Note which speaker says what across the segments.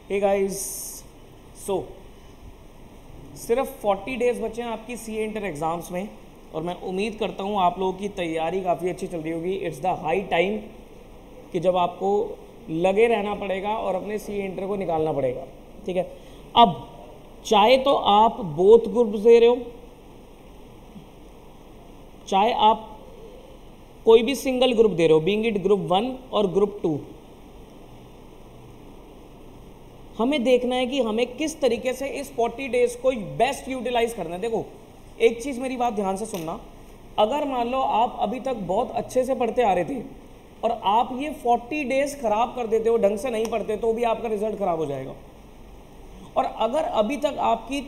Speaker 1: Hey guys, सो सिर्फ 40 days बचे हैं आपकी सीए इंटर एग्ज़ाम्स में और मैं उम्मीद करता हूँ आप लोगों की तैयारी काफ़ी अच्छी चल रही होगी। इट्स द हाई टाइम कि जब आपको लगे रहना पड़ेगा और अपने सीए इंटर को निकालना पड़ेगा। ठीक है, अब चाहे तो आप बोथ ग्रुप्स दे रहे हो, चाहे आप कोई भी सिंगल ग्रुप दे रहे हो, बीइंग इट ग्रुप 1 और ग्रुप 2, हमें देखना है कि हमें किस तरीके से इस 40 डेज को बेस्ट यूटिलाइज करना है। देखो, एक चीज़ मेरी बात ध्यान से सुनना, अगर मान लो आप अभी तक बहुत अच्छे से पढ़ते आ रहे थे और आप ये 40 डेज खराब कर देते हो, ढंग से नहीं पढ़ते, तो भी आपका रिजल्ट खराब हो जाएगा। और अगर अभी तक आपकी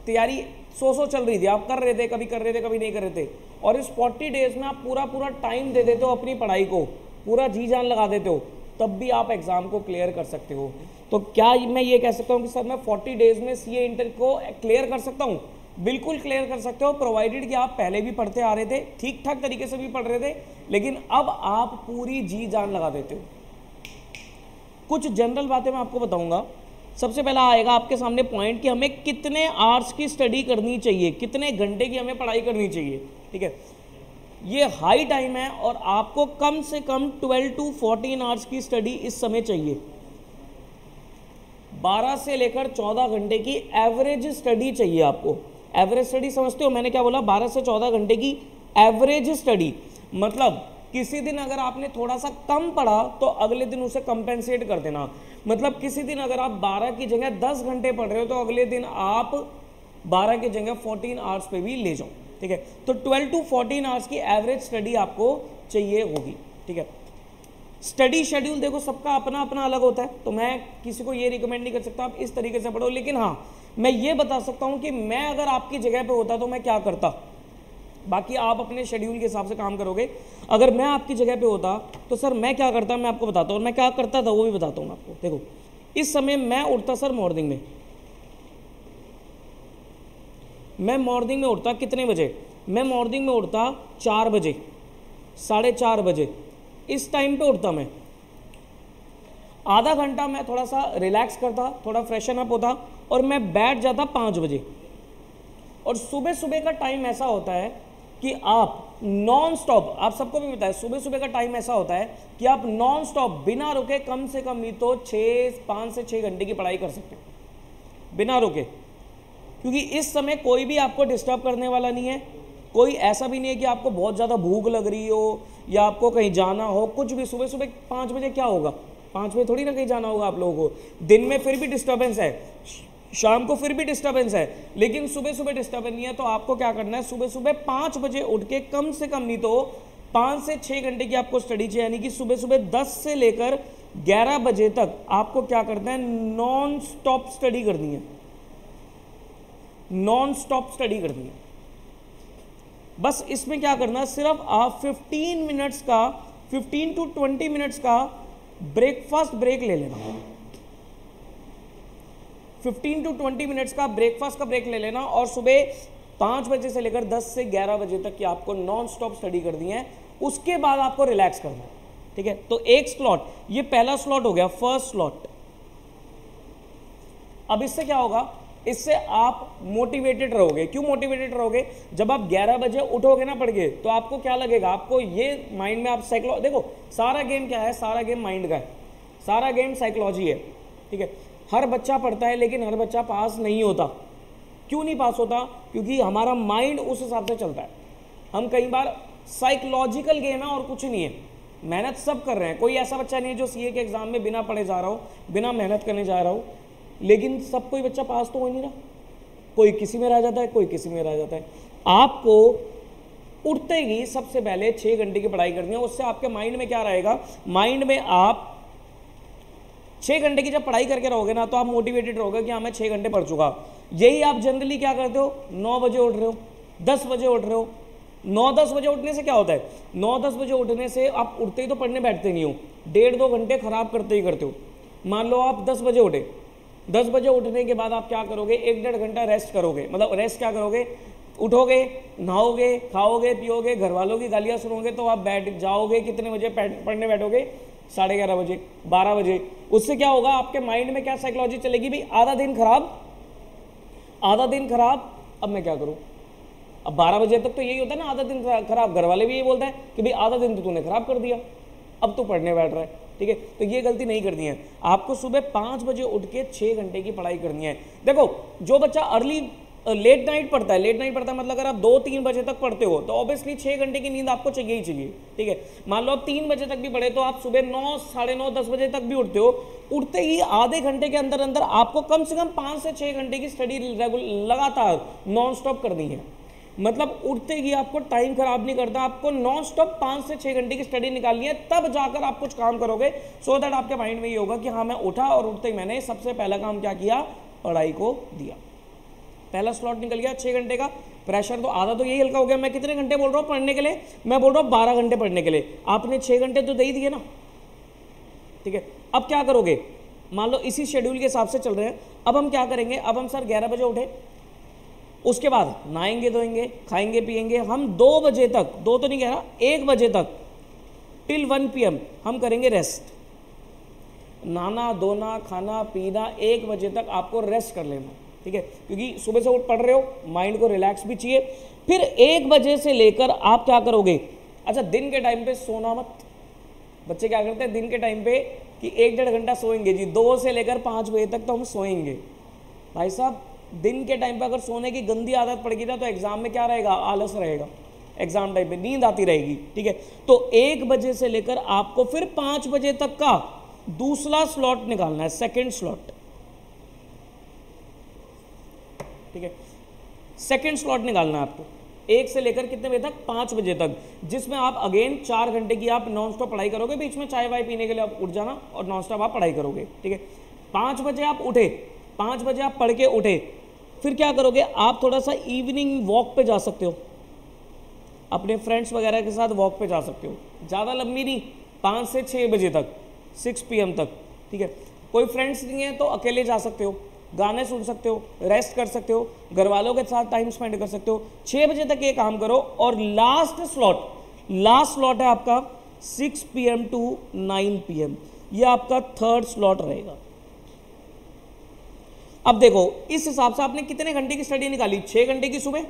Speaker 1: तैयारी सो चल रही थी, आप कर रहे थे, कभी कर रहे थे, कभी नहीं कर रहे थे, और इस 40 डेज में आप पूरा टाइम दे देते हो अपनी पढ़ाई को, पूरा जी जान लगा देते हो, तब भी आप एग्जाम को क्लियर कर सकते हो। तो क्या मैं ये कह सकता हूँ कि सर मैं 40 डेज में सीए इंटर को क्लियर कर सकता हूँ? बिल्कुल क्लियर कर सकते हो, प्रोवाइडेड कि आप पहले भी पढ़ते आ रहे थे, ठीक ठाक तरीके से भी पढ़ रहे थे, लेकिन अब आप पूरी जी जान लगा देते हो। कुछ जनरल बातें मैं आपको बताऊंगा। सबसे पहला आएगा आपके सामने पॉइंट कि हमें कितने आवर्स की स्टडी करनी चाहिए, कितने घंटे की हमें पढ़ाई करनी चाहिए। ठीक है, ये हाई टाइम है और आपको कम से कम 12 to 14 आवर्स की स्टडी इस समय चाहिए। 12 से लेकर 14 घंटे की एवरेज स्टडी चाहिए आपको। एवरेज स्टडी समझते हो मैंने क्या बोला? 12 से 14 घंटे की एवरेज स्टडी, मतलब किसी दिन अगर आपने थोड़ा सा कम पढ़ा तो अगले दिन उसे कंपेंसेट कर देना। मतलब किसी दिन अगर आप 12 की जगह 10 घंटे पढ़ रहे हो तो अगले दिन आप 12 की जगह 14 आवर्स पे भी ले जाओ। ठीक है, तो 12 to 14 आवर्स की एवरेज स्टडी आपको चाहिए होगी। ठीक है, स्टडी शेड्यूल देखो सबका अपना अपना अलग होता है, तो मैं किसी को ये रिकमेंड नहीं कर सकता आप इस तरीके से पढ़ो, लेकिन हाँ मैं ये बता सकता हूँ कि मैं अगर आपकी जगह पे होता तो मैं क्या करता। बाकी आप अपने शेड्यूल के हिसाब से काम करोगे। अगर मैं आपकी जगह पे होता तो सर मैं क्या करता, मैं आपको बताता हूँ, और मैं क्या करता था वो भी बताता हूँ आपको। देखो, इस समय मैं उठता सर मॉर्निंग में, मैं मॉर्निंग में उठता कितने बजे? मैं मॉर्निंग में उठता 4 बजे, 4:30 बजे, इस टाइम पे उठता मैं। आधा घंटा मैं थोड़ा सा रिलैक्स करता, थोड़ा फ्रेशन अप होता और मैं बैठ जाता 5 बजे। और सुबह सुबह का टाइम ऐसा होता है कि आप नॉन स्टॉप, आप सबको भी पता है सुबह सुबह का टाइम ऐसा होता है कि आप नॉन स्टॉप बिना रुके कम से कम नहीं तो 5 से 6 घंटे की पढ़ाई कर सकते हो बिना रुके, क्योंकि इस समय कोई भी आपको डिस्टर्ब करने वाला नहीं है। कोई ऐसा भी नहीं है कि आपको बहुत ज़्यादा भूख लग रही हो या आपको कहीं जाना हो, कुछ भी। सुबह सुबह 5 बजे क्या होगा? 5 बजे थोड़ी ना कहीं जाना होगा आप लोगों को। दिन में फिर भी डिस्टर्बेंस है, शाम को फिर भी डिस्टर्बेंस है, लेकिन सुबह सुबह डिस्टर्बेंस नहीं है। तो आपको क्या करना है, सुबह सुबह 5 बजे उठ के कम से कम नहीं तो 5 से 6 घंटे की आपको स्टडी चाहिए, यानी कि सुबह सुबह 10 से लेकर 11 बजे तक आपको क्या करना है, नॉन स्टॉप स्टडी करनी है। नॉन स्टॉप स्टडी करनी है। बस इसमें क्या करना है, सिर्फ आप 15 मिनट्स का, 15 to 20 मिनट्स का ब्रेकफास्ट ब्रेक ले लेना। 15 to 20 मिनट्स का ब्रेकफास्ट का ब्रेक ले लेना और सुबह 5 बजे से लेकर 10 से 11 बजे तक की आपको नॉन स्टॉप स्टडी करनी है। उसके बाद आपको रिलैक्स करना है। ठीक है, तो एक स्लॉट, ये पहला स्लॉट हो गया, फर्स्ट स्लॉट। अब इससे क्या होगा, इससे आप मोटिवेटेड रहोगे। क्यों मोटिवेटेड रहोगे? जब आप 11 बजे उठोगे ना पढ़ के, तो आपको क्या लगेगा, आपको ये माइंड में आप देखो सारा गेम क्या है, सारा गेम माइंड का है, सारा गेम साइकोलॉजी है। ठीक है, हर बच्चा पढ़ता है लेकिन हर बच्चा पास नहीं होता। क्यों नहीं पास होता? क्योंकि हमारा माइंड उस हिसाब से चलता है। हम कई बार साइकोलॉजिकल गेम है और कुछ नहीं है। मेहनत सब कर रहे हैं, कोई ऐसा बच्चा नहीं है जो सीए के एग्जाम में बिना पढ़े जा रहा हो, बिना मेहनत करने जा रहा हो, लेकिन सब कोई बच्चा पास तो हो नहीं रहा। कोई किसी में रह जाता है, कोई किसी में रह जाता है। आपको उठते ही सबसे पहले 6 घंटे की पढ़ाई करनी है। उससे आपके माइंड में क्या रहेगा, माइंड में आप 6 घंटे की जब पढ़ाई करके रहोगे ना, तो आप मोटिवेटेड रहोगे कि हाँ मैं 6 घंटे पढ़ चुका। यही आप जनरली क्या करते हो, 9 बजे उठ रहे हो, 10 बजे उठ रहे हो। 9-10 बजे उठने से क्या होता है, 9-10 बजे उठने से आप उठते ही तो पढ़ने बैठते नहीं हो, 1.5-2 घंटे खराब करते ही करते हो। मान लो आप 10 बजे उठे, 10 बजे उठने के बाद आप क्या करोगे, 1-1.5 घंटा रेस्ट करोगे। मतलब रेस्ट क्या करोगे, उठोगे, नहाओगे, खाओगे, पियोगे, घर वालों की गालियाँ सुनोगे, तो आप बैठ जाओगे। कितने बजे पढ़ने बैठोगे, 11:30 बजे, 12 बजे। उससे क्या होगा, आपके माइंड में क्या साइकोलॉजी चलेगी, भाई आधा दिन खराब, आधा दिन खराब, अब मैं क्या करूं। अब 12 बजे तक तो यही होता है ना, आधा दिन खराब। घर वाले भी यही बोलते हैं कि भाई आधा दिन तो तूने खराब कर दिया, अब तो पढ़ने बैठ रहा है, ठीक है। तो ये गलती नहीं करनी है आपको। सुबह 5 बजे उठ के 6 घंटे की पढ़ाई करनी है। देखो जो बच्चा लेट नाइट पढ़ता है, लेट नाइट पढ़ता है मतलब अगर आप 2-3 बजे तक पढ़ते हो तो ऑब्वियसली 6 घंटे की नींद आपको चाहिए ही चाहिए, ठीक है। मान लो आप 3 बजे तक भी पढ़े तो आप सुबह 9, साढ़े 9, 10 बजे तक भी उठते हो। उठते ही आधे घंटे के अंदर अंदर आपको कम से कम 5 से 6 घंटे की स्टडी लगातार नॉन स्टॉप करनी है। मतलब उठते ही आपको टाइम खराब नहीं करता, आपको नॉन स्टॉप 5 से 6 घंटे की स्टडी निकालनी है, तब जाकर आप कुछ काम करोगे। सो दैट आपके माइंड में ये होगा कि हाँ मैं उठा और उठते ही मैंने सबसे पहला काम क्या किया, पढ़ाई को दिया। पहला स्लॉट निकल गया 6 घंटे का। प्रेशर तो आधा तो यही हल्का हो गया। मैं कितने घंटे बोल रहा हूँ पढ़ने के लिए, मैं बोल रहा हूँ 12 घंटे पढ़ने के लिए, आपने 6 घंटे तो दे ही दिए ना, ठीक है। अब क्या करोगे, मान लो इसी शेड्यूल के हिसाब से चल रहे हैं। अब हम क्या करेंगे, अब हम सर 11 बजे उठे, उसके बाद नहाएंगे धोएंगे, खाएंगे पिएंगे, हम 2 बजे तक, 2 तो नहीं कह रहा, 1 बजे तक टिल 1 PM हम करेंगे रेस्ट। नहाना धोना खाना पीना, 1 बजे तक आपको रेस्ट कर लेना, ठीक है। क्योंकि सुबह से उठ पढ़ रहे हो, माइंड को रिलैक्स भी चाहिए। फिर 1 बजे से लेकर आप क्या करोगे, अच्छा दिन के टाइम पे सोना मत। बच्चे क्या करते हैं दिन के टाइम पे कि 1-1.5 घंटा सोएंगे जी, 2 से लेकर 5 बजे तक तो हम सोएंगे। भाई साहब दिन के टाइम पे अगर सोने की गंदी आदत पड़ गई ना तो एग्जाम में क्या रहेगा, आलस रहेगा, एग्जाम टाइम पे नींद आती रहेगी, ठीक है। तो 1 बजे से लेकर आपको फिर 5 बजे तक का दूसरा स्लॉट निकालना है, सेकंड स्लॉट, ठीक है। सेकंड स्लॉट निकालना है आपको 1 से लेकर कितने बजे तक, 5 बजे तक, जिसमें आप अगेन 4 घंटे की आप नॉन स्टॉप पढ़ाई करोगे। बीच में चाय वाय पीने के लिए आप उठ जाना और नॉन स्टॉप आप पढ़ाई करोगे, ठीक है। 5 बजे आप उठे, 5 बजे आप पढ़ के उठे, फिर क्या करोगे, आप थोड़ा सा इवनिंग वॉक पे जा सकते हो, अपने फ्रेंड्स वगैरह के साथ वॉक पे जा सकते हो। ज़्यादा लंबी नहीं, 5 से 6 बजे तक, 6 PM तक, ठीक है। कोई फ्रेंड्स नहीं है तो अकेले जा सकते हो, गाने सुन सकते हो, रेस्ट कर सकते हो, घर वालों के साथ टाइम स्पेंड कर सकते हो। 6 बजे तक ये काम करो। और लास्ट स्लॉट है आपका 6 PM टू 9 PM, ये आपका थर्ड स्लॉट रहेगा। अब देखो इस हिसाब से आपने कितने घंटे की स्टडी निकाली, 6 घंटे की सुबह,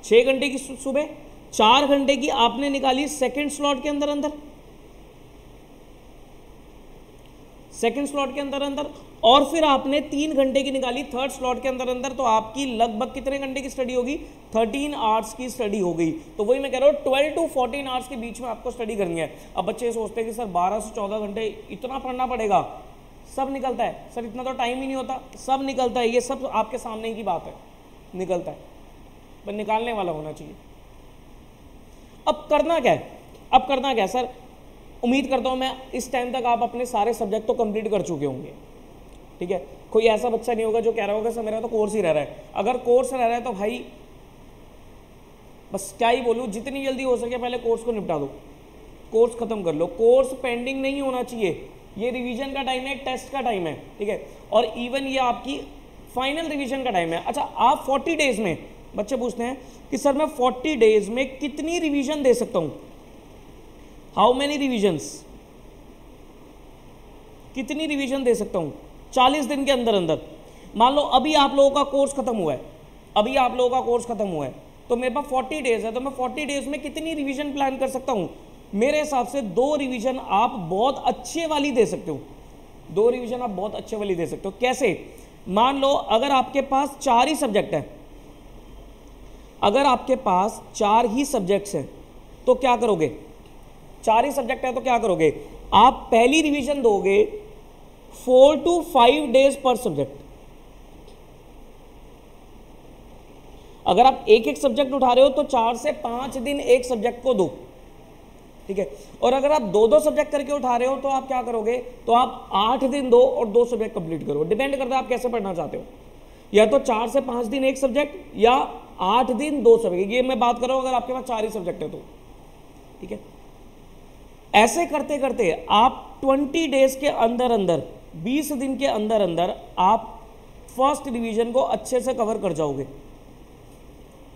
Speaker 1: 6 घंटे की सुबह, 4 घंटे की आपने निकाली सेकंड स्लॉट के अंदर अंदर, सेकंड स्लॉट के अंदर अंदर, और फिर आपने 3 घंटे की निकाली थर्ड स्लॉट के अंदर अंदर। तो आपकी लगभग कितने घंटे की स्टडी होगी, 13 आवर्स की स्टडी हो गई। तो वही मैं कह रहा हूँ 12 to 14 आवर्स के बीच में आपको स्टडी करनी है। अब बच्चे सोचते हैं कि सर 12 से 14 घंटे इतना पढ़ना पड़ेगा, सब निकलता है सर, इतना तो टाइम ही नहीं होता, सब निकलता है, ये सब आपके सामने ही की बात है, निकलता है, पर निकालने वाला होना चाहिए। अब करना क्या है, अब करना क्या है सर, उम्मीद करता हूं मैं इस टाइम तक आप अपने सारे सब्जेक्ट तो कंप्लीट कर चुके होंगे, ठीक है। कोई ऐसा बच्चा नहीं होगा जो कह रहा होगा सर मेरा तो कोर्स ही रह रहा है। अगर कोर्स रह रहा है तो भाई बस क्या ही बोलूं, जितनी जल्दी हो सके पहले कोर्स को निपटा दो, कोर्स खत्म कर लो। कोर्स पेंडिंग नहीं होना चाहिए, ये रिवीजन का टाइम है, टेस्ट का टाइम है, ठीक है। और इवन ये आपकी फाइनल रिवीजन का टाइम है। अच्छा आप 40 डेज में, बच्चे पूछते हैं कि सर मैं 40 डेज में कितनी रिवीजन दे सकता हूं, हाउ मेनी रिवीजन्स, कितनी रिवीजन दे सकता हूं 40 दिन के अंदर अंदर। मान लो अभी आप लोगों का कोर्स खत्म हुआ है, अभी आप लोगों का कोर्स खत्म हुआ है, तो मेरे पास 40 डेज है, तो मैं 40 डेज में कितनी रिवीजन प्लान कर सकता हूं। मेरे हिसाब से 2 रिवीजन आप बहुत अच्छे वाली दे सकते हो, 2 रिवीजन आप बहुत अच्छे वाली दे सकते हो। कैसे, मान लो अगर आपके पास 4 ही सब्जेक्ट है, अगर आपके पास 4 ही सब्जेक्ट्स हैं तो क्या करोगे, 4 ही सब्जेक्ट है तो क्या करोगे, आप पहली रिवीजन दोगे 4 to 5 डेज पर सब्जेक्ट। अगर आप एक एक सब्जेक्ट उठा रहे हो तो 4 से 5 दिन एक सब्जेक्ट को दो, ठीक है। और अगर आप 2-2 सब्जेक्ट करके उठा रहे हो तो आप क्या करोगे, तो आप 8 दिन दो और 2 सब्जेक्ट कंप्लीट करो। डिपेंड करता है आप कैसे पढ़ना चाहते हो, या तो 4 से 5 दिन एक सब्जेक्ट या 8 दिन 2 सब्जेक्ट। ये मैं बात कर रहा हूं अगर आपके पास 4 ही सब्जेक्ट है तो, ठीक है। ऐसे करते करते आप 20 डेज के अंदर अंदर, 20 दिन के अंदर अंदर आप फर्स्ट रिवीजन को अच्छे से कवर कर जाओगे,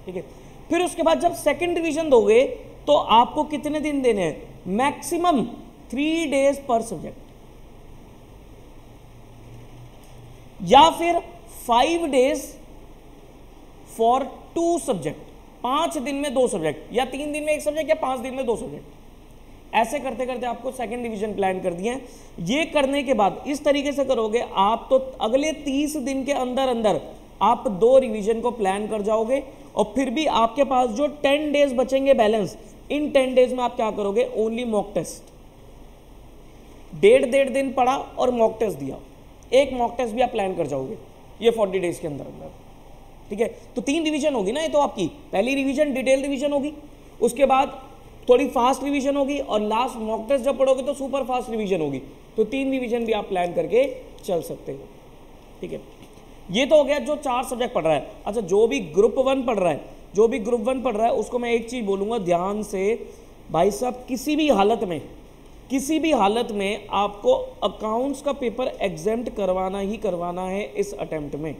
Speaker 1: ठीक है। फिर उसके बाद जब सेकंड रिवीजन दोगे तो आपको कितने दिन देने हैं, मैक्सिमम 3 days पर सब्जेक्ट, या फिर 5 days फॉर 2 सब्जेक्ट, 5 दिन में 2 सब्जेक्ट, या 3 दिन में 1 सब्जेक्ट, या 5 दिन में 2 सब्जेक्ट। ऐसे करते करते आपको सेकंड रिवीजन प्लान कर दिए हैं। ये करने के बाद इस तरीके से करोगे आप तो अगले 30 दिन के अंदर अंदर आप 2 रिवीजन को प्लान कर जाओगे, और फिर भी आपके पास जो 10 डेज बचेंगे बैलेंस, इन 10 डेज में आप क्या करोगे, ओनली मॉक टेस्ट, 1.5 दिन पढ़ा और मॉक टेस्ट दिया, एक मॉक टेस्ट भी आप प्लान कर जाओगे ये 40 डेज के अंदर अंदर। ठीक है, तो 3 रिवीजन होगी ना ये तो आपकी, पहली रिवीजन डिटेल रिवीजन होगी, उसके बाद थोड़ी फास्ट रिवीजन होगी, और लास्ट मॉक टेस्ट जब पढ़ोगे तो सुपर फास्ट रिवीजन होगी। तो 3 रिवीजन भी आप प्लान करके चल सकते हो। ठीक है, ये तो हो गया जो 4 सब्जेक्ट पढ़ रहा है। अच्छा, जो भी ग्रुप 1 पढ़ रहा है, जो भी ग्रुप 1 पढ़ रहा है उसको मैं एक चीज बोलूंगा ध्यान से, भाई साहब किसी भी हालत में आपको अकाउंट्स का पेपर एग्जेम्प्ट करवाना ही करवाना है इस अटेम्प्ट में।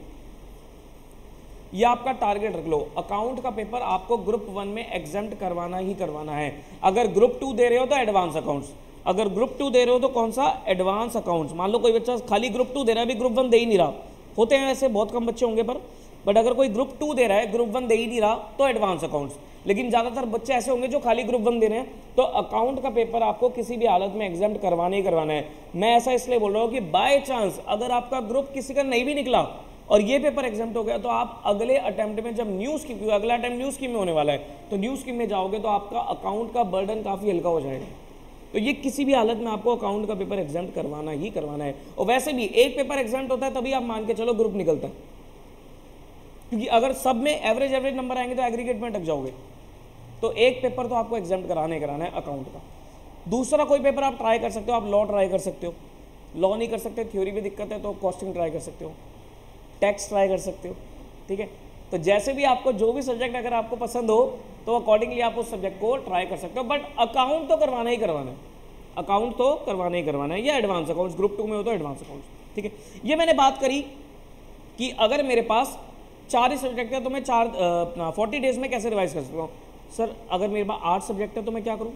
Speaker 1: ये आपका टारगेट रख लो, अकाउंट का पेपर आपको ग्रुप 1 में एग्जेम्प्ट करवाना ही करवाना है। अगर ग्रुप 2 दे रहे हो तो एडवांस अकाउंट्स, अगर ग्रुप 2 दे रहे हो तो कौन सा, एडवांस अकाउंट्स। मान लो कोई बच्चा खाली ग्रुप 2 दे रहा है, अभी ग्रुप 1 दे ही नहीं रहा, होते हैं ऐसे बहुत कम बच्चे होंगे पर, बट अगर कोई ग्रुप 2 दे रहा है, ग्रुप 1 दे ही नहीं रहा, तो एडवांस अकाउंट्स। लेकिन ज़्यादातर बच्चे ऐसे होंगे जो खाली ग्रुप 1 दे रहे हैं, तो अकाउंट का पेपर आपको किसी भी हालत में एग्जाम्प्ट करवाना ही करवाना है। मैं ऐसा इसलिए बोल रहा हूँ कि बाय चांस अगर आपका ग्रुप किसी का नहीं भी निकला और ये पेपर एग्जाम्प्ट हो गया, तो आप अगले अटेम्प्ट में जब न्यू स्कीम, अगला अटेम्प्ट न्यू स्कीम में होने वाला है, तो न्यू स्कीम में जाओगे तो आपका अकाउंट का बर्डन काफ़ी हल्का हो जाएगा। तो ये किसी भी हालत में आपको अकाउंट का पेपर एग्जाम्प्ट करवाना ही करवाना है। और वैसे भी एक पेपर एग्जाम्प्ट होता है तभी आप मान के चलो ग्रुप निकलता है, क्योंकि अगर सब में एवरेज नंबर आएंगे तो एग्रीगेट में अटक जाओगे। तो एक पेपर तो आपको एग्जाम्प्ट कराना है अकाउंट का। दूसरा कोई पेपर आप ट्राई कर सकते हो, आप लॉ ट्राई कर सकते हो, लॉ नहीं कर सकते, थ्योरी में दिक्कत है तो कॉस्टिंग ट्राई कर सकते हो, टैक्स ट्राई कर सकते हो। ठीक है, तो जैसे भी आपको जो भी सब्जेक्ट अगर आपको पसंद हो तो अकॉर्डिंगली आप उस सब्जेक्ट को ट्राई कर सकते हो। बट अकाउंट तो करवाना ही करवाना है, अकाउंट तो करवाना ही करवाना है, या एडवांस अकाउंट्स, ग्रुप 2 में हो तो एडवांस अकाउंट्स। ठीक है, ये मैंने बात करी कि अगर मेरे पास 4 ही सब्जेक्ट है तो मैं 40 डेज में कैसे रिवाइज कर सकता हूँ। सर अगर मेरे पास 8 सब्जेक्ट है तो मैं क्या करूँ,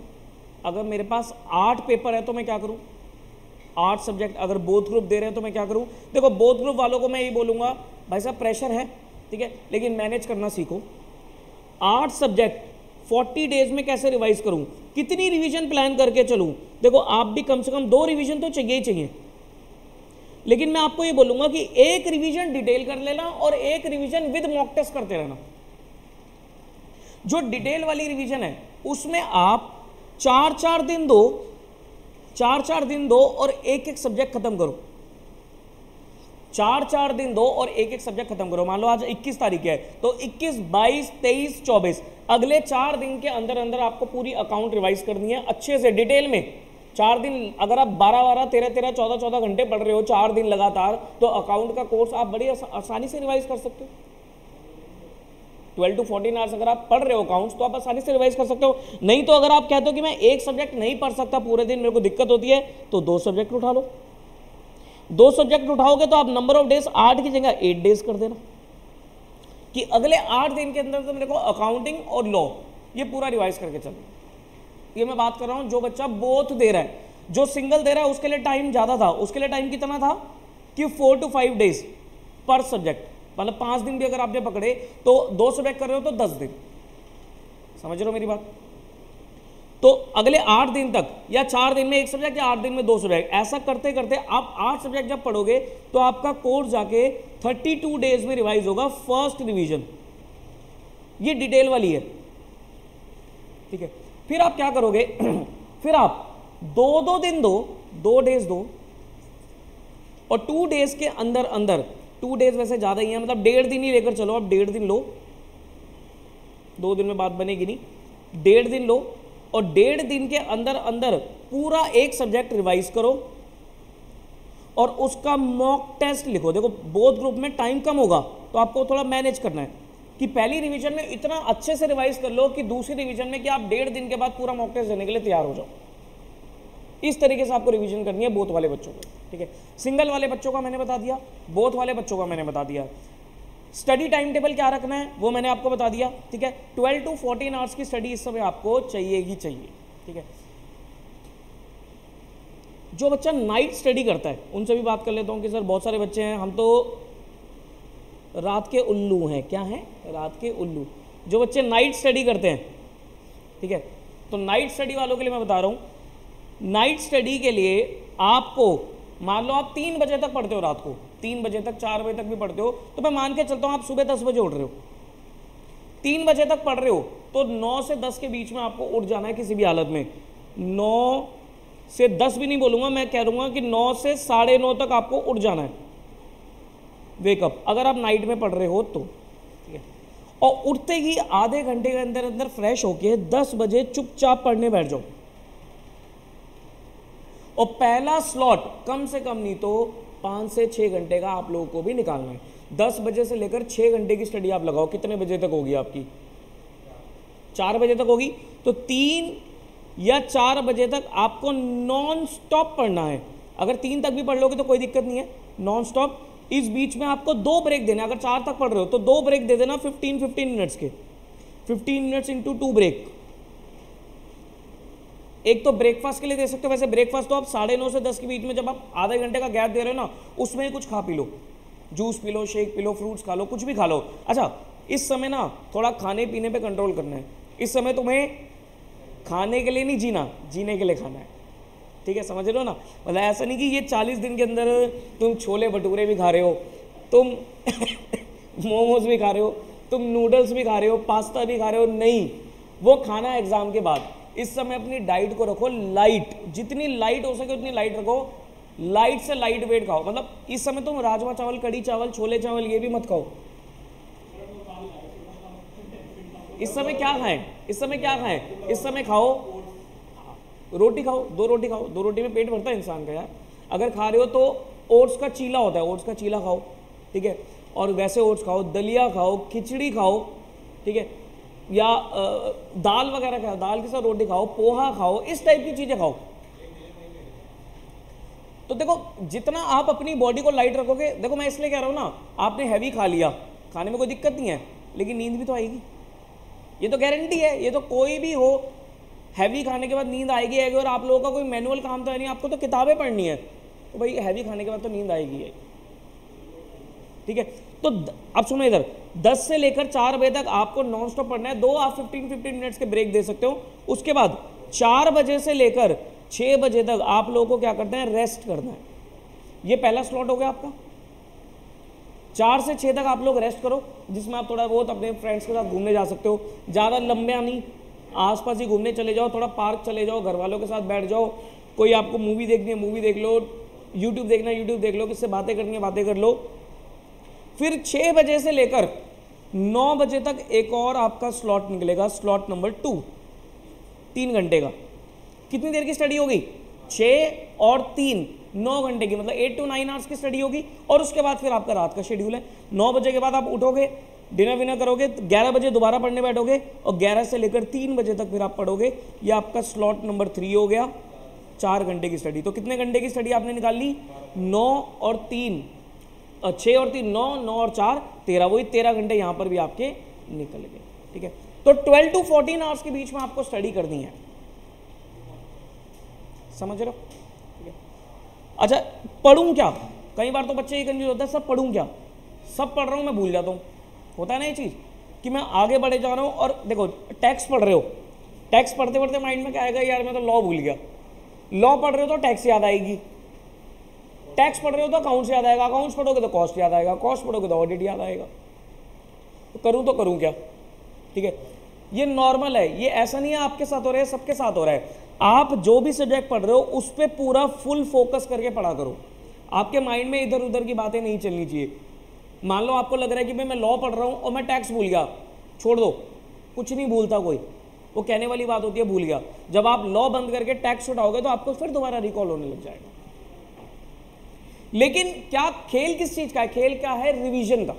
Speaker 1: अगर मेरे पास 8 पेपर है तो मैं क्या करूँ, 8 सब्जेक्ट अगर बोथ ग्रुप दे रहे हैं तो मैं क्या करूं। देखो बोथ ग्रुप वालों को मैं ये बोलूंगा भाई साहब प्रेशर है, ठीक है, लेकिन मैनेज करना सीखो। 8 सब्जेक्ट 40 डेज में कैसे रिवाइज करूं, कितनी रिवीजन प्लान करके चलूं। देखो आप भी कम से कम 2 रिवीजन तो चाहिए ही चाहिए, लेकिन मैं आपको ये बोलूंगा कि एक रिवीजन डिटेल कर लेना और एक रिवीजन विद मॉक टेस्ट करते रहना। जो डिटेल वाली रिवीजन है उसमें आप 4-4 दिन दो, 4-4 दिन दो और एक एक सब्जेक्ट खत्म करो, 4-4 दिन दो और एक एक सब्जेक्ट खत्म करो। मान लो आज 21 तारीख है तो 21, 22, 23, 24 अगले 4 दिन के अंदर अंदर आपको पूरी अकाउंट रिवाइज करनी है अच्छे से डिटेल में। 4 दिन अगर आप 12-12, 13-13, 14-14 घंटे पढ़ रहे हो 4 दिन लगातार, तो अकाउंट का कोर्स आप बड़ी आसानी से रिवाइज कर सकते हो। 12 to 14 आवर्स अगर आप पढ़ रहे हो अकाउंट्स तो आप आसानी से रिवाइज कर सकते हो। नहीं तो अगर आप कहते हो कि मैं एक सब्जेक्ट नहीं पढ़ सकता पूरे दिन, मेरे को दिक्कत होती है, तो 2 सब्जेक्ट उठा लो। 2 सब्जेक्ट उठाओगे तो आप नंबर ऑफ डेज 8 की जगह 8 डेज कर देना, कि अगले 8 दिन के अंदर तो मेरे को अकाउंटिंग और लॉ ये पूरा रिवाइज करके चलो। ये मैं बात कर रहा हूं जो बच्चा बोथ दे रहा है, जो सिंगल दे रहा है उसके लिए टाइम ज्यादा था, उसके लिए टाइम कितना था कि 4 to 5 डेज पर सब्जेक्ट, मतलब 5 दिन भी अगर आपने पकड़े तो 2 सब्जेक्ट कर रहे हो तो 10 दिन, समझ रहे हो मेरी बात। तो अगले 8 दिन तक या 4 दिन में 1 सब्जेक्ट या 8 दिन में 2 सब्जेक्ट, ऐसा करते करते आप 8 सब्जेक्ट जब पढ़ोगे तो आपका कोर्स जाके 32 डेज में रिवाइज होगा फर्स्ट रिवीजन। ये डिटेल वाली है, ठीक है। फिर आप क्या करोगे फिर आप 2 दिन दो, 2 डेज दो, और 2 डेज के अंदर अंदर, 2 डेज वैसे ज्यादा ही है, मतलब 1.5 दिन ही लेकर चलो, आप 1.5 दिन लो, 2 दिन में बात बनेगी नहीं, 1.5 दिन लो और 1.5 दिन के अंदर अंदर पूरा एक सब्जेक्ट रिवाइज करो और उसका मॉक टेस्ट लिखो। देखो बोथ ग्रुप में टाइम कम होगा तो आपको थोड़ा मैनेज करना है कि पहली रिवीजन में इतना अच्छे से रिवाइज कर लो कि दूसरी रिवीजन में कि आप 1.5 दिन के बाद पूरा मॉक टेस्ट देने के लिए तैयार हो जाओ। इस तरीके से आपको रिवीजन करनी है बोथ वाले बच्चों को, ठीक है। सिंगल वाले बच्चों का मैंने बता दिया, बोथ वाले बच्चों का मैंने बता दिया। स्टडी टाइम टेबल क्या रखना है वो मैंने आपको बता दिया, ठीक है। 12 to 14 आवर्स की स्टडी इस समय आपको चाहिए ही चाहिए, ठीक है। जो बच्चा नाइट स्टडी करता है उनसे भी बात कर लेता हूँ कि सर बहुत सारे बच्चे हैं, हम तो रात के उल्लू हैं। क्या हैं? रात के उल्लू। जो बच्चे नाइट स्टडी करते हैं, ठीक है, तो नाइट स्टडी वालों के लिए मैं बता रहा हूँ, नाइट स्टडी के लिए आपको, मान लो आप 3 बजे तक पढ़ते हो, रात को 3 बजे तक 4 बजे तक भी पढ़ते हो, तो मैं मान के चलता हूँ आप सुबह 10 बजे उठ रहे हो, 3 बजे तक पढ़ रहे हो, तो 9 से 10 के बीच में आपको उठ जाना है किसी भी हालत में। 9 से 10 भी नहीं बोलूँगा, मैं कह दूँगा कि 9 से 9:30 तक आपको उठ जाना है, वेकअप, अगर आप नाइट में पढ़ रहे हो तो, ठीक है। और उठते ही आधे घंटे के अंदर अंदर फ्रेश होके 10 बजे चुपचाप पढ़ने बैठ जाओ। और पहला स्लॉट कम से कम नहीं तो 5 से 6 घंटे का आप लोगों को भी निकालना है। 10 बजे से लेकर 6 घंटे की स्टडी आप लगाओ, कितने बजे तक होगी आपकी? 4 बजे तक होगी। तो 3 या 4 बजे तक आपको नॉन स्टॉप पढ़ना है। अगर 3 तक भी पढ़ लोगे तो कोई दिक्कत नहीं है, नॉन स्टॉप। इस बीच में आपको 2 ब्रेक देने, अगर 4 तक पढ़ रहे हो तो 2 ब्रेक दे देना 15-15 मिनट्स के, 15 मिनट्स इंटू 2 ब्रेक। एक तो ब्रेकफास्ट के लिए दे सकते हो, वैसे ब्रेकफास्ट तो आप 9:30 से 10 के बीच में, जब आप आधे घंटे का गैप दे रहे हो ना, उसमें ही कुछ खा P low, juice P low, shake P low, fruits खा लो, कुछ भी खा लो। अच्छा, इस समय ना थोड़ा खाने पीने पे कंट्रोल करना है। इस समय तुम्हें खाने के लिए नहीं जीना, जीने के लिए खाना है, ठीक है, समझ रहे हो ना? मतलब ऐसा नहीं कि ये 40 दिन के अंदर तुम छोले भटूरे भी खा रहे हो, तुम मोमोज भी खा रहे हो, तुम नूडल्स भी खा रहे हो, पास्ता भी खा रहे हो, नहीं, वो खाना है एग्जाम के बाद। इस समय अपनी डाइट को रखो लाइट, जितनी लाइट हो सके उतनी लाइट रखो, लाइट से लाइट वेट खाओ। मतलब इस समय तुम राजमा चावल, कड़ी चावल, छोले चावल ये भी मत खाओ। इस समय क्या खाएं? इस समय क्या खाएं? इस समय खाओ रोटी, खाओ 2 रोटी खाओ, 2 रोटी में पेट भरता है इंसान का यार। अगर खा रहे हो तो ओट्स का चीला होता है, ओट्स का चीला खाओ, ठीक है, और वैसे ओट्स खाओ, दलिया खाओ, खिचड़ी खाओ, ठीक है, या दाल वगैरह खाओ, दाल के साथ रोटी खाओ, पोहा खाओ, इस टाइप की चीजें खाओ। तो देखो जितना आप अपनी बॉडी को लाइट रखोगे, देखो मैं इसलिए कह रहा हूं ना, आपने हैवी खा लिया, खाने में कोई दिक्कत नहीं है, लेकिन नींद भी तो आएगी, ये तो गारंटी है। ये तो कोई भी हो, हैवी खाने के बाद नींद आएगी आएगी। और आप लोगों का कोई मैनुअल काम तो है नहीं, आपको तो किताबें पढ़नी है, तो भाई हैवी खाने के बाद तो नींद आएगी है, ठीक है। तो अब सुनो इधर, 10 से लेकर 4 बजे तक आपको नॉन स्टॉप पढ़ना है। 2 आप 15-15 मिनट्स के ब्रेक दे सकते हो। उसके बाद 4 बजे से लेकर 6 बजे तक आप लोगों को क्या करना है? रेस्ट करना है। ये पहला स्लॉट हो गया आपका। 4 से 6 तक आप लोग रेस्ट करो, जिसमें आप थोड़ा बहुत अपने फ्रेंड्स के साथ घूमने जा सकते हो, ज़्यादा लंबा नहीं, आसपास ही घूमने चले जाओ, थोड़ा पार्क चले जाओ, घर वालों के साथ बैठ जाओ, कोई आपको मूवी देखनी है मूवी देख लो, यूट्यूब देखना है यूट्यूब देख लो, किससे बातें करनी है बातें कर लो। फिर 6 बजे से लेकर 9 बजे तक एक और आपका स्लॉट निकलेगा, स्लॉट नंबर 2, 3 घंटे का। कितनी देर की स्टडी होगी? 6 और 3, 9 घंटे की, मतलब 8 to 9 आवर्स की स्टडी होगी। और उसके बाद फिर आपका रात का शेड्यूल है। 9 बजे के बाद आप उठोगे, डिनर विनर करोगे, 11 बजे दोबारा पढ़ने बैठोगे, और 11 से लेकर 3 बजे तक फिर आप पढ़ोगे। ये आपका स्लॉट नंबर 3 हो गया, 4 घंटे की स्टडी। तो कितने घंटे की स्टडी आपने निकाल ली? 9 और 3, 6 और 3, 9, 9 और 4, 13, वही 13 घंटे यहाँ पर भी आपके निकल गए, ठीक है। तो 12 to 14 आवर्स के बीच में आपको स्टडी करनी है, समझ रहे हो? ठीक है। अच्छा, पढ़ूं क्या? कई बार तो बच्चे ये कंफ्यूज होता है, सब पढ़ूं क्या? सब पढ़ रहा हूं, मैं भूल जाता हूं। होता है ना ये चीज कि मैं आगे बढ़े जा रहा हूं, और देखो टैक्स पढ़ रहे हो, टैक्स पढ़ते पढ़ते माइंड में क्या आएगा? यार मैं तो लॉ भूल गया। लॉ पढ़ रहे हो तो टैक्स याद आएगी, टैक्स पढ़ रहे हो तो अकाउंट्स याद आएगा, अकाउंट्स पढ़ोगे तो कॉस्ट याद आएगा, कॉस्ट पढ़ोगे तो ऑडिट याद आएगा। तो करूं क्या? ठीक है, ये नॉर्मल है, ये ऐसा नहीं है आपके साथ हो रहा है, सबके साथ हो रहा है। आप जो भी सब्जेक्ट पढ़ रहे हो उस पर पूरा फुल फोकस करके पढ़ा करो। आपके माइंड में इधर उधर की बातें नहीं चलनी चाहिए। मान लो आपको लग रहा है कि भाई मैं लॉ पढ़ रहा हूं और मैं टैक्स भूल गया, छोड़ दो, कुछ नहीं भूलता कोई, वो कहने वाली बात होती है भूल गया। जब आप लॉ बंद करके टैक्स उठाओगे तो आपको फिर दोबारा रिकॉल होने लग जाएगा। लेकिन क्या खेल किस चीज का है? खेल क्या है? रिवीजन का।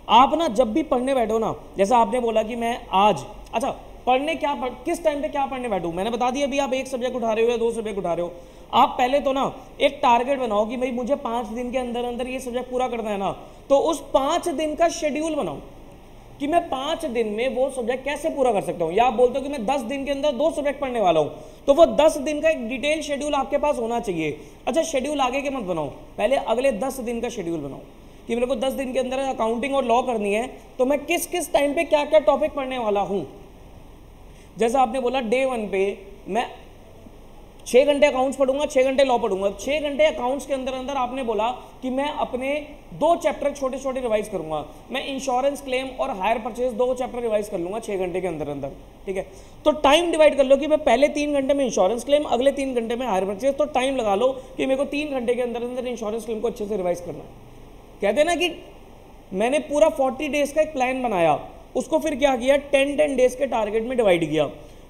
Speaker 1: आप ना जब भी पढ़ने बैठो ना, जैसा आपने बोला कि मैं आज, अच्छा पढ़ने किस टाइम पे क्या पढ़ने बैठूं, मैंने बता दिया। अभी आप 1 सब्जेक्ट उठा रहे हो या 2 सब्जेक्ट उठा रहे हो, आप पहले तो ना एक टारगेट बनाओ कि भाई मुझे 5 दिन के अंदर अंदर ये सब्जेक्ट पूरा करना है ना, तो उस 5 दिन का शेड्यूल बनाओ कि मैं 5 दिन में वो सब्जेक्ट कैसे पूरा कर सकता हूँ, या आप बोलते हो कि मैं 10 दिन के अंदर 2 सब्जेक्ट पढ़ने वाला हूँ, तो वो 10 दिन का एक डिटेल शेड्यूल आपके पास होना चाहिए। अच्छा, शेड्यूल आगे के मत बनाओ, पहले अगले 10 दिन का शेड्यूल बनाओ कि मेरे को 10 दिन के अंदर अकाउंटिंग और लॉ करनी है, तो मैं किस किस टाइम पे क्या क्या टॉपिक पढ़ने वाला हूँ। जैसा आपने बोला डे 1 पे मैं 6 घंटे अकाउंट्स पढ़ूंगा, 6 घंटे लॉ पढ़ूंगा। 6 घंटे अकाउंट्स के अंदर अंदर आपने बोला कि मैं अपने 2 चैप्टर छोटे छोटे रिवाइज करूंगा, मैं इंश्योरेंस क्लेम और हायर परचेज 2 चैप्टर रिवाइज कर लूंगा 6 घंटे के अंदर अंदर, ठीक है। तो टाइम डिवाइड कर लो कि मैं पहले 3 घंटे में इंश्योरेंस क्लेम, अगले 3 घंटे में हायर परचेज, तो टाइम लगा लो कि मेरे को 3 घंटे के अंदर अंदर इंश्योरेंस क्लेम को अच्छे से रिवाइज करना है। कहते हैं ना कि मैंने पूरा 40 डेज का एक प्लान बनाया, उसको फिर क्या किया 10 डेज के टारगेट में डिवाइड किया,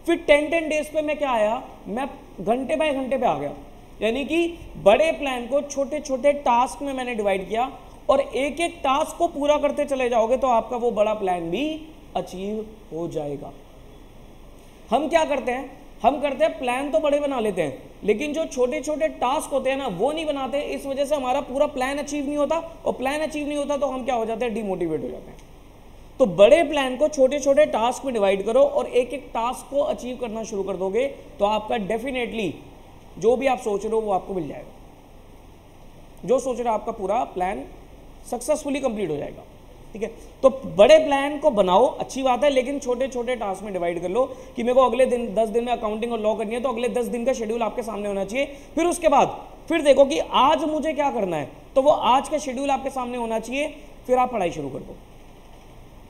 Speaker 1: फिर 10 डेज पे मैं क्या आया, मैं घंटे बाय घंटे पे आ गया, यानी कि बड़े प्लान को छोटे छोटे टास्क में मैंने डिवाइड किया, और एक एक टास्क को पूरा करते चले जाओगे तो आपका वो बड़ा प्लान भी अचीव हो जाएगा। हम क्या करते हैं, हम करते हैं प्लान तो बड़े बना लेते हैं, लेकिन जो छोटे छोटे टास्क होते हैं ना वो नहीं बनाते, इस वजह से हमारा पूरा प्लान अचीव नहीं होता, और प्लान अचीव नहीं होता तो हम क्या हो जाते हैं, डिमोटिवेट हो जाते हैं। तो बड़े प्लान को छोटे छोटे टास्क में डिवाइड करो और एक एक टास्क को अचीव करना शुरू कर दोगे तो आपका डेफिनेटली जो भी आप सोच रहे हो वो आपको मिल जाएगा, जो सोच रहे हो आपका पूरा प्लान सक्सेसफुली कंप्लीट हो जाएगा, ठीक है। तो बड़े प्लान को बनाओ, अच्छी बात है, लेकिन छोटे छोटे टास्क में डिवाइड कर लो कि मेरे को अगले दिन 10 दिन में अकाउंटिंग और लॉ करनी है, तो अगले 10 दिन का शेड्यूल आपके सामने होना चाहिए। फिर उसके बाद फिर देखो कि आज मुझे क्या करना है, तो वो आज का शेड्यूल आपके सामने होना चाहिए, फिर आप पढ़ाई शुरू कर दो।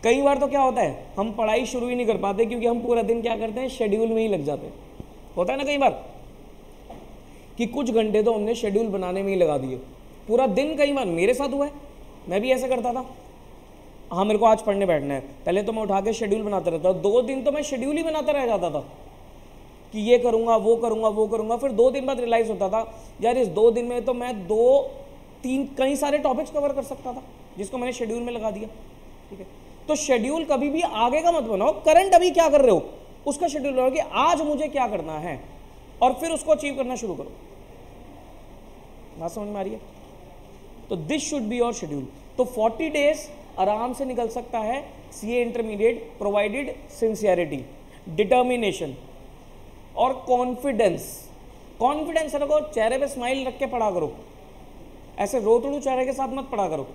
Speaker 1: कई बार तो क्या होता है, हम पढ़ाई शुरू ही नहीं कर पाते क्योंकि हम पूरा दिन क्या करते हैं, शेड्यूल में ही लग जाते हैं। होता है ना कई बार कि कुछ घंटे तो हमने शेड्यूल बनाने में ही लगा दिए, पूरा दिन। कई बार मेरे साथ हुआ है, मैं भी ऐसा करता था, हाँ मेरे को आज पढ़ने बैठना है, पहले तो मैं उठा के शेड्यूल बनाता रहता, 2 दिन तो मैं शेड्यूल ही बनाता रह जाता था कि ये करूँगा वो करूँगा वो करूँगा। फिर 2 दिन बाद रियलाइज़ होता था यार इस 2 दिन में तो मैं 2-3 कई सारे टॉपिक्स कवर कर सकता था जिसको मैंने शेड्यूल में लगा दिया, ठीक है। तो शेड्यूल कभी भी आगे का मत बनाओ, करंट अभी क्या कर रहे हो उसका शेड्यूल बनाओ कि आज मुझे क्या करना है, और फिर उसको अचीव करना शुरू करो। बात समझ में आ रही है? तो this should be your schedule. तो 40 डेज आराम से निकल सकता है CA intermediate, provided sincerity, determination और कॉन्फिडेंस। कॉन्फिडेंस रखो, चेहरे पे स्माइल रख के पढ़ा करो, ऐसे रोतड़ू चेहरे के साथ मत पढ़ा करो,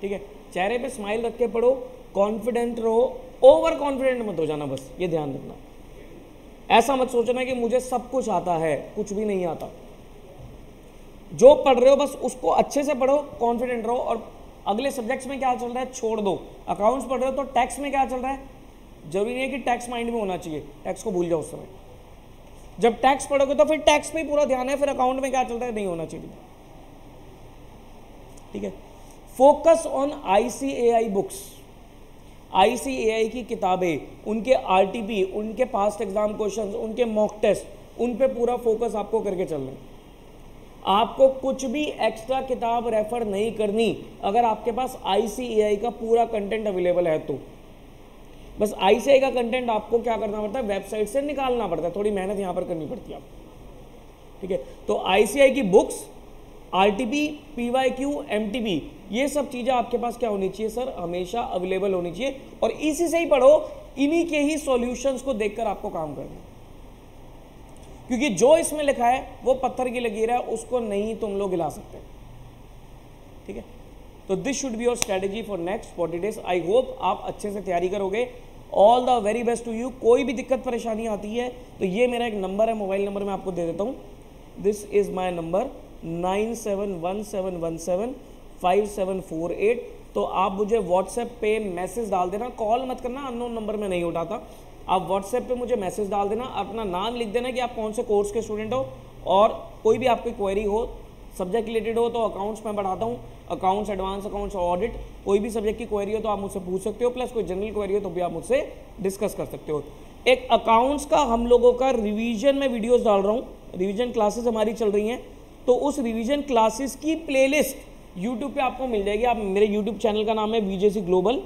Speaker 1: ठीक है। चेहरे पे स्माइल रख के पढ़ो, कॉन्फिडेंट रहो, ओवर कॉन्फिडेंट मत हो जाना, बस ये ध्यान रखना। ऐसा मत सोचना कि मुझे सब कुछ आता है, कुछ भी नहीं आता। जो पढ़ रहे हो बस उसको अच्छे से पढ़ो, कॉन्फिडेंट रहो, और अगले सब्जेक्ट्स में क्या चल रहा है छोड़ दो। अकाउंट्स पढ़ रहे हो तो टैक्स में क्या चल रहा है, जरूरी नहीं है कि टैक्स माइंड में होना चाहिए, टैक्स को भूल जाओ उस समय। जब टैक्स पढ़ोगे तो फिर टैक्स पे ही पूरा ध्यान है, फिर अकाउंट में क्या चल रहा है नहीं होना चाहिए, ठीक है। Focus on ICAI books, ICAI की किताबें, उनके RTP, उनके पास्ट एग्जाम क्वेश्चंस, उनके मॉक टेस्ट, उन पे पूरा फोकस आपको करके चलना है। आपको कुछ भी एक्स्ट्रा किताब रेफर नहीं करनी अगर आपके पास ICAI का पूरा कंटेंट अवेलेबल है तो। बस ICAI का कंटेंट आपको क्या करना पड़ता है, वेबसाइट से निकालना पड़ता है, थोड़ी मेहनत यहाँ पर करनी पड़ती है आपको, ठीक है। तो ICAI की बुक्स, RTP, PYQ, MTP, ये सब चीज़ें आपके पास क्या होनी चाहिए सर, हमेशा अवेलेबल होनी चाहिए, और इसी से ही पढ़ो, इन्हीं के ही सॉल्यूशंस को देखकर आपको काम करना है, क्योंकि जो इसमें लिखा है वो पत्थर की लकीर है, उसको नहीं तुम लोग हिला सकते, ठीक है। तो this should be your strategy for next 40 days. I hope आप अच्छे से तैयारी करोगे। All the very best to you. कोई भी दिक्कत परेशानी आती है तो ये मेरा एक नंबर है, मोबाइल नंबर मैं आपको दे देता हूँ। This is my number 9717175748। तो आप मुझे व्हाट्सएप पे मैसेज डाल देना, कॉल मत करना, अननोन नंबर में नहीं उठाता। आप व्हाट्सएप पे मुझे मैसेज डाल देना, अपना नाम लिख देना कि आप कौन से कोर्स के स्टूडेंट हो, और कोई भी आपकी क्वेरी हो, सब्जेक्ट रिलेटेड हो तो अकाउंट्स में पढ़ाता हूँ, अकाउंट्स, एडवांस अकाउंट्स, ऑडिट, कोई भी सब्जेक्ट की क्वेरी हो तो आप मुझसे पूछ सकते हो, प्लस कोई जनरल क्वेरी हो तो भी आप मुझसे डिस्कस कर सकते हो। एक अकाउंट्स का हम लोगों का रिवीजन में वीडियोस डाल रहा हूँ, रिवीजन क्लासेस हमारी चल रही हैं, तो उस रिवीजन क्लासेस की प्लेलिस्ट यूट्यूब पे आपको मिल जाएगी। आप, मेरे यूट्यूब चैनल का नाम है VJC ग्लोबल,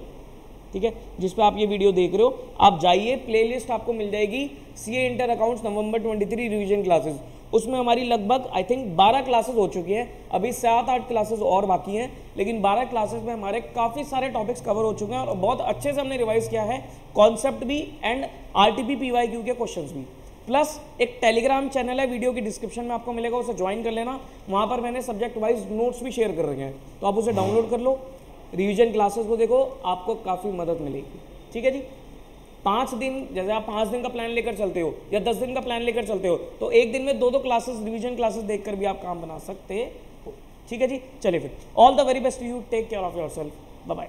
Speaker 1: ठीक है, जिस पे आप ये वीडियो देख रहे हो, आप जाइए, प्लेलिस्ट आपको मिल जाएगी, CA इंटर अकाउंट्स नवंबर 23 रिवीजन क्लासेस। उसमें हमारी लगभग आई थिंक 12 क्लासेस हो चुकी है, अभी 7-8 क्लासेस और बाकी हैं, लेकिन 12 क्लासेस में हमारे काफ़ी सारे टॉपिक्स कवर हो चुके हैं और बहुत अच्छे से हमने रिवाइज किया है, कॉन्सेप्ट भी एंड RTP PYQ के क्वेश्चंस भी। प्लस एक टेलीग्राम चैनल है, वीडियो की डिस्क्रिप्शन में आपको मिलेगा, उसे ज्वाइन कर लेना, वहाँ पर मैंने सब्जेक्ट वाइज नोट्स भी शेयर कर रखे हैं, तो आप उसे डाउनलोड कर लो, रिविजन क्लासेस को देखो, आपको काफ़ी मदद मिलेगी। ठीक है जी। 5 दिन, जैसे आप 5 दिन का प्लान लेकर चलते हो या 10 दिन का प्लान लेकर चलते हो, तो एक दिन में 2-2 क्लासेस, रिवीजन क्लासेस देखकर भी आप काम बना सकते हो। ठीक है जी, चलिए फिर, all the very best to you, take care of yourself, bye bye.